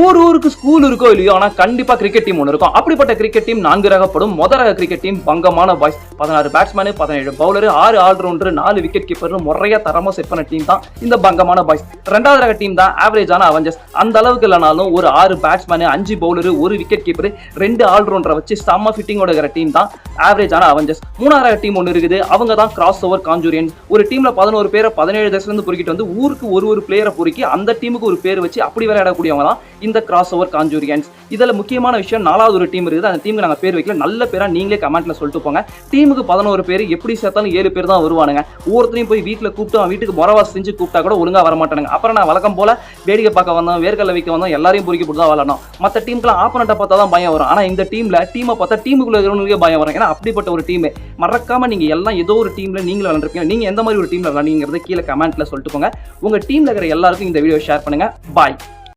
ஊருக்கு ஸ்கூல் இருக்கோ இல்லையோ ஆனா கண்டிப்பா கிரிக்கெட் டீம் ஒன்று இருக்கும். அப்படிப்பட்ட கிரிக்கெட் டீம் 4 ரகப்படும். முதல் ரக கிரிக்கெட் டீம் பங்கமான boys. 16 batsman, 17 bowler, 6 all rounder, 4 wicket keeper முறையா தரமா செட் பண்ண டீம் தான் இந்த பங்கமான பாய்ஸ். ரெண்டாவது ரக டீம் தான் ஆவரேஜான அவெஞ்சர்ஸ். அந்த அளவுக்கு இல்லைனாலும் ஒரு 6 பேட்ஸ்மேன், 5 பவுலர், 1 விக்கெட் கீப்பர், 2 ஆல்ரவுண்டரை வச்சு செம்ம ஃபிட்டிங்கோட இருக்கிற டீம் தான் ஆவரேஜான அவெஞ்சர்ஸ். மூணாவது ரக டீம் ஒன்று இருக்குது. அவங்க தான் கிராஸ் ஓவர் கான்ஜூரியன்ஸ். ஒரு டீம்ல 11 பேரை 17 தேசத்துல இருந்து பொறுக்கிட்டு வந்து ஊருக்கு ஒரு பிளேயரை பொறுக்கி அந்த டீமுக்கு ஒரு பேர் வச்சு அப்படி விளையாடக்கூடியவங்க தான் இந்த கிராஸ் ஓவர் கான்ஜூரியன்ஸ். இதுல முக்கியமான விஷயம், 4வது ஒரு டீம் இருக்குது. அந்த டீமுக்கு நாங்க பேர் வைக்கல. நல்ல பேரா நீங்களே கமெண்ட்ல சொல்லிட்டு போங்க. டீமுக்கு 11 பேர், எப்படி சேர்த்தாலும் 7 பேர் தான் வருவானுங்க. ஒவ்வொருத்தரையும் போய் வீட்டுல கூப்பிட்டு அவன் வீட்டுக்கு முறவாசி செஞ்சு கூப்பிட்டா கூட ஒழுங்கா வர மாட்டானுங்க. அப்புறம் நான் வழக்கம் போல வேடிக்கை பார்க்க வந்தோம், வேர்க்கல்ல வைக்க வந்தோம், எல்லாரையும் பொறுக்கி போட்டு தான் விளாடணும். மற்ற டீமுக்குலாம் ஆப்பனண்ட்டை பார்த்தா தான் பயம் வரும். ஆனா இந்த டீமை பார்த்தா டீமுக்குள்ள இருக்கிறவங்களுக்கே பயம் வரும். ஏன்னா அப்படிப்பட்ட ஒரு டீம். மறக்காம நீங்க எல்லாம் ஏதோ ஒரு டீம்ல நீங்களும் விளையாண்டுருப்பீங்க. நீங்க எந்த மாதிரி ஒரு டீம்ல விளையாடுங்கிறத கீழே கமெண்ட்ல சொல்லிட்டு போங்க. உங்க டீம்ல இருக்கிற எல்லாருக்கும் இந்த வீடியோ ஷேர் பண்ணுங்க. பாய்.